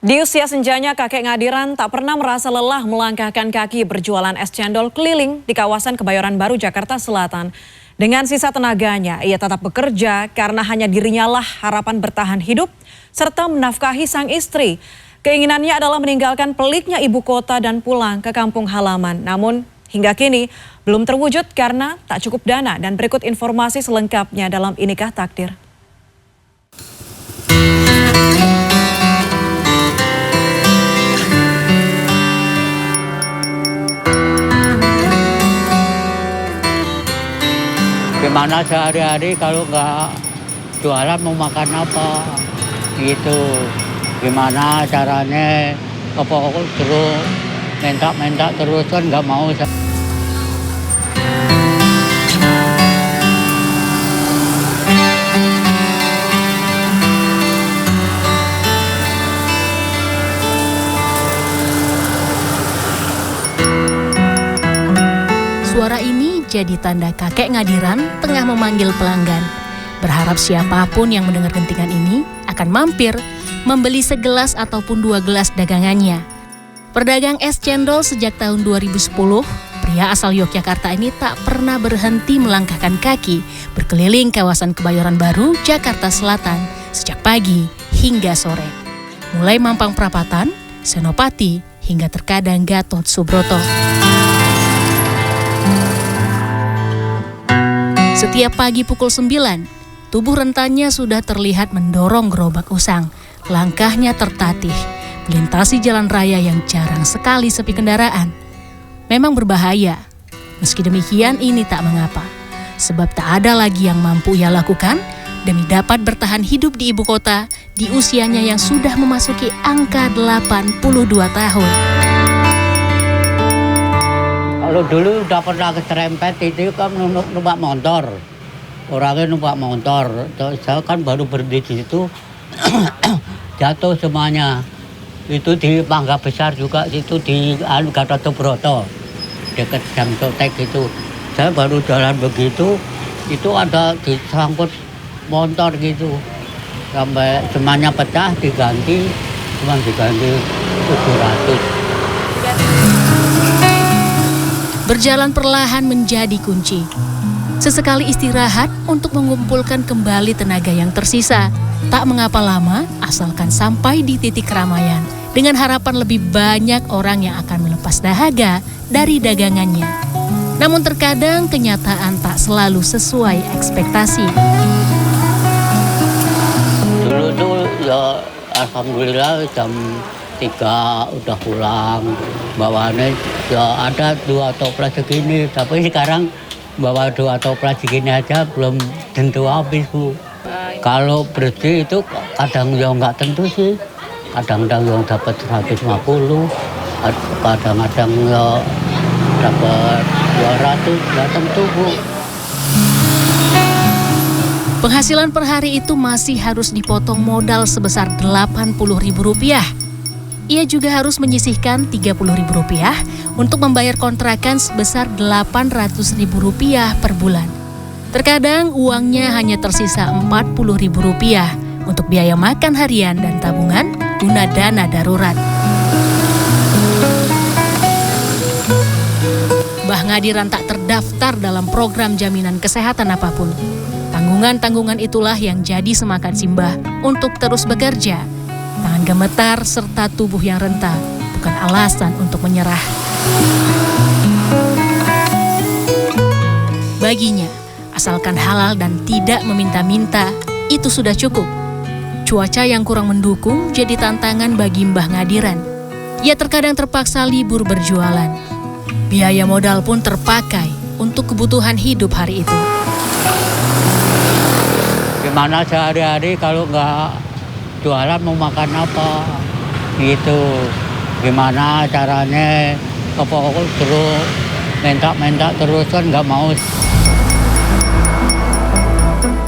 Di usia senjanya, kakek Ngadiran tak pernah merasa lelah melangkahkan kaki berjualan es cendol keliling di kawasan Kebayoran Baru, Jakarta Selatan. Dengan sisa tenaganya, ia tetap bekerja karena hanya dirinya lah harapan bertahan hidup serta menafkahi sang istri. Keinginannya adalah meninggalkan peliknya ibu kota dan pulang ke kampung halaman. Namun hingga kini belum terwujud karena tak cukup dana. Dan berikut informasi selengkapnya dalam Inikah Takdir. Gimana sehari-hari kalau nggak jualan mau makan apa gitu. Gimana caranya pokoknya terus minta terus kan nggak mau. Suara ini jadi tanda kakek Ngadiran tengah memanggil pelanggan. Berharap siapapun yang mendengar gentingan ini akan mampir membeli segelas ataupun 2 gelas dagangannya. Pedagang es cendol sejak tahun 2010, pria asal Yogyakarta ini tak pernah berhenti melangkahkan kaki berkeliling kawasan Kebayoran Baru, Jakarta Selatan sejak pagi hingga sore. Mulai Mampang Perapatan, Senopati, hingga terkadang Gatot Subroto. Setiap pagi pukul 9, tubuh rentannya sudah terlihat mendorong gerobak usang. Langkahnya tertatih, melintasi jalan raya yang jarang sekali sepi kendaraan. Memang berbahaya, meski demikian ini tak mengapa. Sebab tak ada lagi yang mampu ia lakukan demi dapat bertahan hidup di ibu kota di usianya yang sudah memasuki angka 82 tahun. Kalau dulu udah pernah keserempet itu kan numpak motor. Orangnya numpak motor. Saya kan baru berhenti di situ jatuh semuanya. Itu di Mangga Besar juga itu di Gatot Subroto. Dekat Jam Sotek itu. Saya baru jalan begitu, itu ada disangkut motor gitu. Sampai semuanya pecah diganti, cuma diganti 700. Berjalan perlahan menjadi kunci. Sesekali istirahat untuk mengumpulkan kembali tenaga yang tersisa. Tak mengapa lama, asalkan sampai di titik keramaian. Dengan harapan lebih banyak orang yang akan melepas dahaga dari dagangannya. Namun terkadang kenyataan tak selalu sesuai ekspektasi. Dulu tuh ya alhamdulillah jam 3 udah pulang, bawaannya ya ada 2 toples segini, tapi sekarang bawa 2 toples segini aja belum tentu habis, Bu. Kalau bersih itu kadang ya nggak tentu sih, kadang-kadang yang dapat 150, kadang-kadang ya dapat 200, nggak tentu, Bu. Penghasilan per hari itu masih harus dipotong modal sebesar Rp80.000. Ia juga harus menyisihkan Rp30.000 untuk membayar kontrakan sebesar Rp800.000 per bulan. Terkadang uangnya hanya tersisa Rp40.000 untuk biaya makan harian dan tabungan guna dana darurat. Mbah Ngadiran tak terdaftar dalam program jaminan kesehatan apapun. Tanggungan-tanggungan itulah yang jadi semakan Simbah untuk terus bekerja. Tangan gemetar serta tubuh yang renta bukan alasan untuk menyerah. Baginya, asalkan halal dan tidak meminta-minta, itu sudah cukup. Cuaca yang kurang mendukung jadi tantangan bagi Mbah Ngadiran. Ia terkadang terpaksa libur berjualan. Biaya modal pun terpakai untuk kebutuhan hidup hari itu. Gimana sehari-hari kalau nggak jualan mau makan apa gitu. Gimana caranya pokoknya terus minta terus kan nggak mau.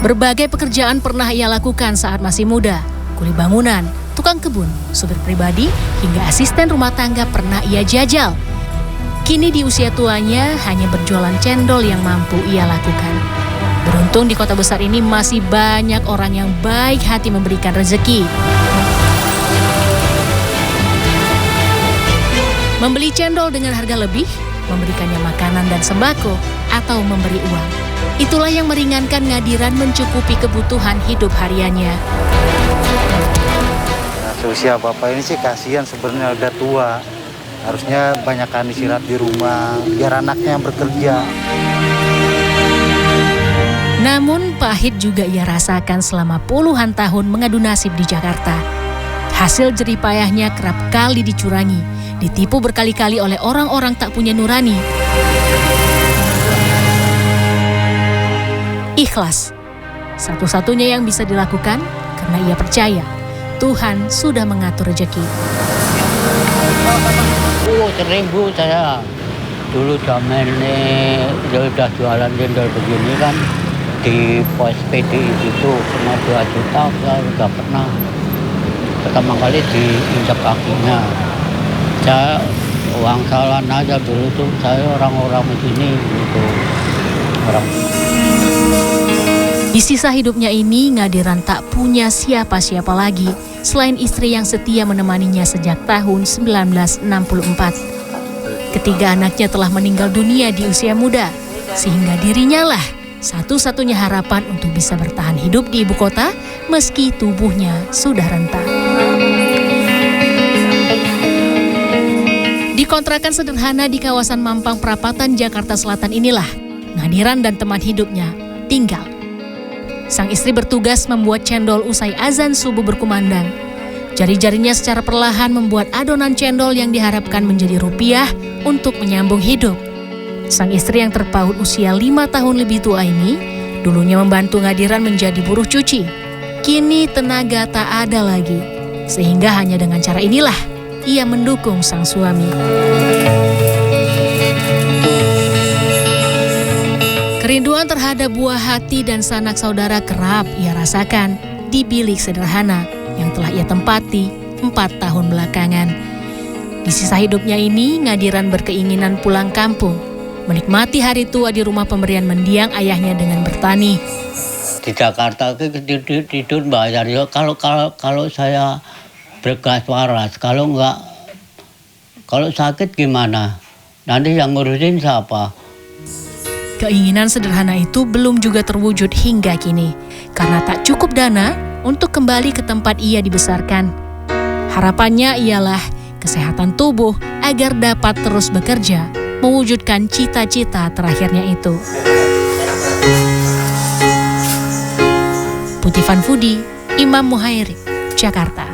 Berbagai pekerjaan pernah ia lakukan saat masih muda. Kuli bangunan, tukang kebun, supir pribadi, hingga asisten rumah tangga pernah ia jajal. Kini di usia tuanya hanya berjualan cendol yang mampu ia lakukan. Beruntung di kota besar ini masih banyak orang yang baik hati memberikan rezeki. Membeli cendol dengan harga lebih, memberikannya makanan dan sembako, atau memberi uang. Itulah yang meringankan Ngadiran mencukupi kebutuhan hidup hariannya. Nah, seusia Bapak ini sih kasihan sebenarnya udah tua. Harusnya banyakkan istirahat di rumah, biar anaknya yang bekerja. Namun pahit juga ia rasakan selama puluhan tahun mengadu nasib di Jakarta. Hasil jerih payahnya kerap kali dicurangi, ditipu berkali-kali oleh orang-orang tak punya nurani. Ikhlas, satu-satunya yang bisa dilakukan karena ia percaya Tuhan sudah mengatur rezeki. Sering Bu, saya dulu zamannya udah jualan cendol begini kan di pos PDI itu cuma 2 juta saya udah pernah pertama kali diinjak kakinya. Saya uang salan aja dulu tuh, saya orang-orang sini gitu. Di sisa hidupnya ini, Ngadiran tak punya siapa-siapa lagi selain istri yang setia menemaninya sejak tahun 1964. Ketiga anaknya telah meninggal dunia di usia muda, sehingga dirinya lah satu-satunya harapan untuk bisa bertahan hidup di ibu kota meski tubuhnya sudah renta. Di kontrakan sederhana di kawasan Mampang Perapatan, Jakarta Selatan inilah Ngadiran dan teman hidupnya tinggal. Sang istri bertugas membuat cendol usai azan subuh berkumandang. Jari-jarinya secara perlahan membuat adonan cendol yang diharapkan menjadi rupiah untuk menyambung hidup. Sang istri yang terpaut usia 5 tahun lebih tua ini dulunya membantu Ngadiran menjadi buruh cuci. Kini tenaga tak ada lagi, sehingga hanya dengan cara inilah ia mendukung sang suami. Kerinduan terhadap buah hati dan sanak saudara kerap ia rasakan di bilik sederhana yang telah ia tempati 4 tahun belakangan. Di sisa hidupnya ini, Ngadiran berkeinginan pulang kampung, menikmati hari tua di rumah pemberian mendiang ayahnya dengan bertani. Di Jakarta tidur bayar ya. Kalau saya bergas waras, kalau sakit gimana? Nanti yang ngurusin siapa? Keinginan sederhana itu belum juga terwujud hingga kini, karena tak cukup dana untuk kembali ke tempat ia dibesarkan. Harapannya ialah kesehatan tubuh agar dapat terus bekerja, mewujudkan cita-cita terakhirnya itu. Puti Fanfudi, Imam Muhairib, Jakarta.